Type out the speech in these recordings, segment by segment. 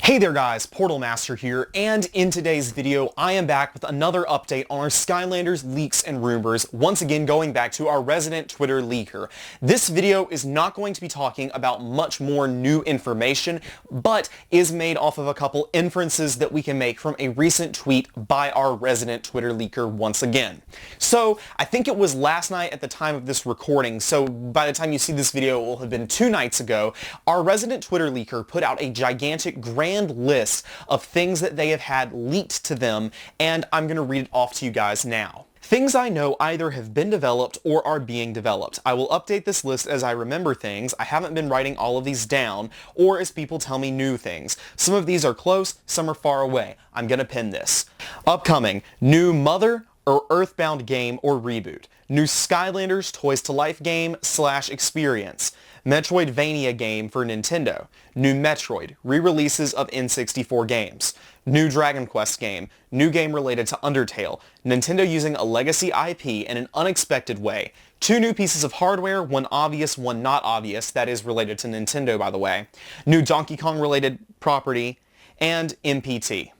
Hey there guys, Portal Master here, and in today's video I am back with another update on our Skylanders leaks and rumors, once again going back to our resident Twitter leaker. This video is not going to be talking about much more new information, but is made off of a couple inferences that we can make from a recent tweet by our resident Twitter leaker once again. So, I think it was last night at the time of this recording, so by the time you see this video it will have been 2 nights ago, our resident Twitter leaker put out a gigantic grand list of things that they have had leaked to them, and I'm going to read it off to you guys now. Things I know either have been developed or are being developed. I will update this list as I remember things. I haven't been writing all of these down, or as people tell me new things. Some of these are close, some are far away. I'm going to pin this. Upcoming, new Mother or Earthbound game or reboot. New Skylanders Toys to Life game / experience. Metroidvania game for Nintendo. New Metroid, re-releases of N64 games. New Dragon Quest game, new game related to Undertale. Nintendo using a legacy IP in an unexpected way. 2 new pieces of hardware, one obvious, one not obvious, that is related to Nintendo by the way. New Donkey Kong related property, and MPT.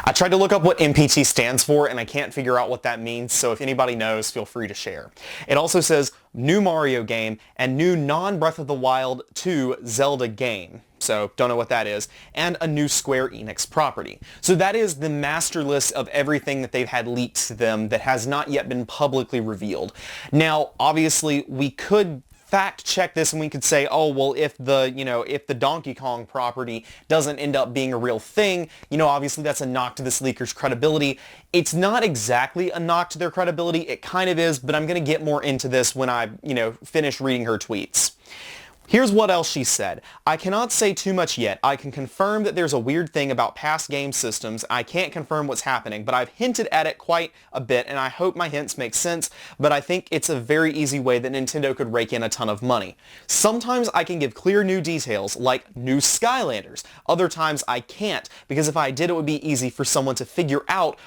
I tried to look up what MPT stands for and I can't figure out what that means, so if anybody knows, feel free to share. It also says new Mario game and new non-Breath of the Wild 2 Zelda game. So, don't know what that is, and a new Square Enix property. So that is the master list of everything that they've had leaked to them that has not yet been publicly revealed. Now, obviously, we could fact check this and we could say, oh, well, if the Donkey Kong property doesn't end up being a real thing, obviously that's a knock to this leaker's credibility. It's not exactly a knock to their credibility, it kind of is, but I'm going to get more into this when I, finish reading her tweets. Here's what else she said. I cannot say too much yet. I can confirm that there's a weird thing about past game systems. I can't confirm what's happening, but I've hinted at it quite a bit, and I hope my hints make sense, but I think it's a very easy way that Nintendo could rake in a ton of money. Sometimes I can give clear new details, like new Skylanders. Other times I can't, because if I did it would be easy for someone to figure out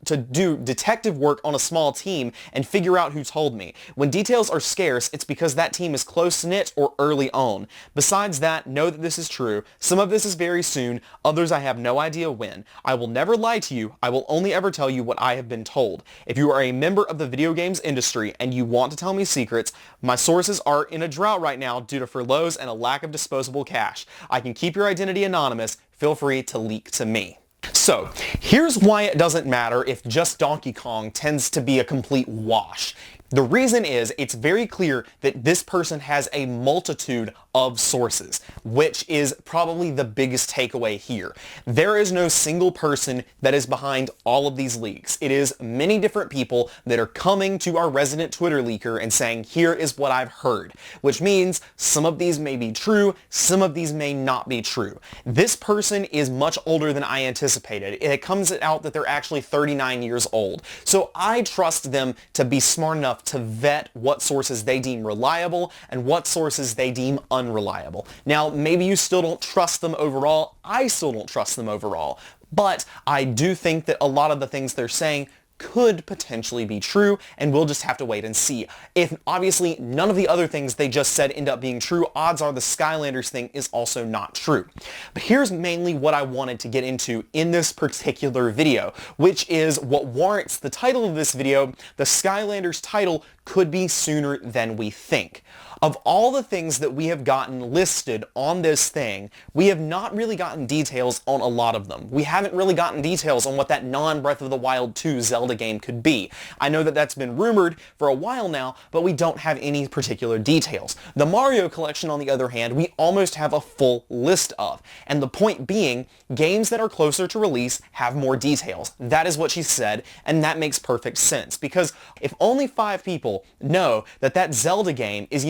to do detective work on a small team and figure out who told me. When details are scarce, it's because that team is close-knit or early on. Besides that, know that this is true. Some of this is very soon, others I have no idea when. I will never lie to you, I will only ever tell you what I have been told. If you are a member of the video games industry and you want to tell me secrets, my sources are in a drought right now due to furloughs and a lack of disposable cash. I can keep your identity anonymous, feel free to leak to me. So, here's why it doesn't matter if just Donkey Kong tends to be a complete wash. The reason is, it's very clear that this person has a multitude of sources, which is probably the biggest takeaway here. There is no single person that is behind all of these leaks. It is many different people that are coming to our resident Twitter leaker and saying, here is what I've heard, which means some of these may be true, some of these may not be true. This person is much older than I anticipated. It comes out that they're actually 39 years old. So I trust them to be smart enough to vet what sources they deem reliable and what sources they deem unreliable. Now, maybe you still don't trust them overall. I still don't trust them overall. But I do think that a lot of the things they're saying could potentially be true, and we'll just have to wait and see. If obviously none of the other things they just said end up being true, odds are the Skylanders thing is also not true. But here's mainly what I wanted to get into in this particular video, which is what warrants the title of this video. The Skylanders title could be sooner than we think. Of all the things that we have gotten listed on this thing, we have not really gotten details on a lot of them. We haven't really gotten details on what that non-Breath of the Wild 2 Zelda game could be. I know that that's been rumored for a while now, but we don't have any particular details. The Mario collection, on the other hand, we almost have a full list of. And the point being, games that are closer to release have more details. That is what she said, and that makes perfect sense. Because if only 5 people know that that Zelda game is,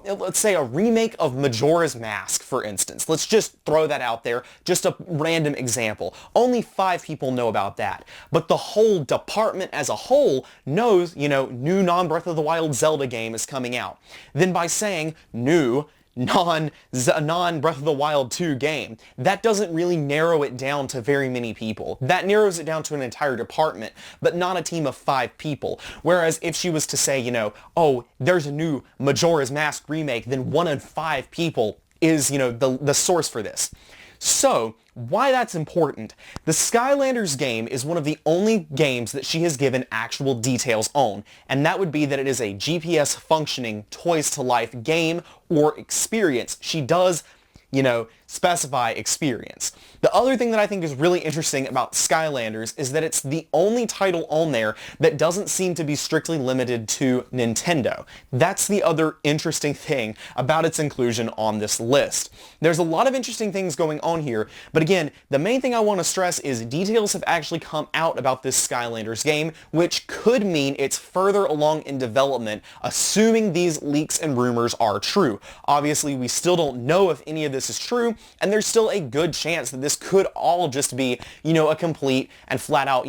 let's say a remake of Majora's Mask, for instance. Let's just throw that out there, just a random example. Only 5 people know about that. But the whole department as a whole knows, new non-Breath of the Wild Zelda game is coming out. Then by saying new non-Breath of the Wild 2 game, that doesn't really narrow it down to very many people. That narrows it down to an entire department, but not a team of 5 people. Whereas if she was to say, oh, there's a new Majora's Mask remake, then 1 in 5 people is, the source for this. So, why that's important. The Skylanders game is one of the only games that she has given actual details on, and that would be that it is a GPS functioning Toys to Life game or experience. She does, specify experience. The other thing that I think is really interesting about Skylanders is that it's the only title on there that doesn't seem to be strictly limited to Nintendo. That's the other interesting thing about its inclusion on this list. There's a lot of interesting things going on here, but again, the main thing I want to stress is details have actually come out about this Skylanders game, which could mean it's further along in development, assuming these leaks and rumors are true. Obviously, we still don't know if any of this is true, and there's still a good chance that this could all just be, a complete and flat out,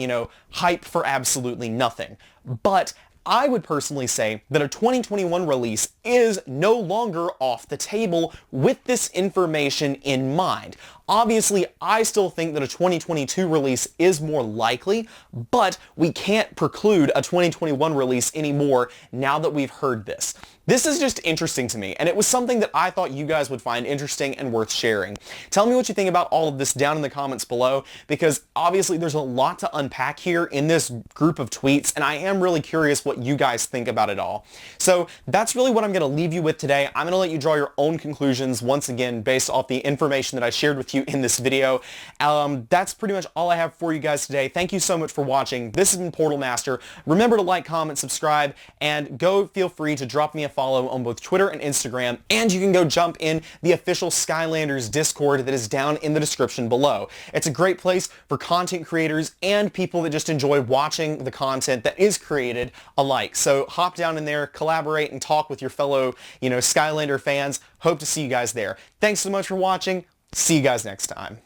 hype for absolutely nothing. But I would personally say that a 2021 release is no longer off the table with this information in mind. Obviously, I still think that a 2022 release is more likely, but we can't preclude a 2021 release anymore now that we've heard this. This is just interesting to me, and it was something that I thought you guys would find interesting and worth sharing. Tell me what you think about all of this down in the comments below, because obviously there's a lot to unpack here in this group of tweets, and I am really curious what you guys think about it all. So that's really what I'm going to leave you with today. I'm going to let you draw your own conclusions once again based off the information that I shared with you in this video. That's pretty much all I have for you guys today. Thank you so much for watching. This has been Portal Master. Remember to like, comment, subscribe, and go feel free to drop me a follow on both Twitter and Instagram, and you can go jump in the official Skylanders Discord that is down in the description below. It's a great place for content creators and people that just enjoy watching the content that is created alike. So hop down in there, collaborate, and talk with your fellow, Skylander fans. Hope to see you guys there. Thanks so much for watching. See you guys next time.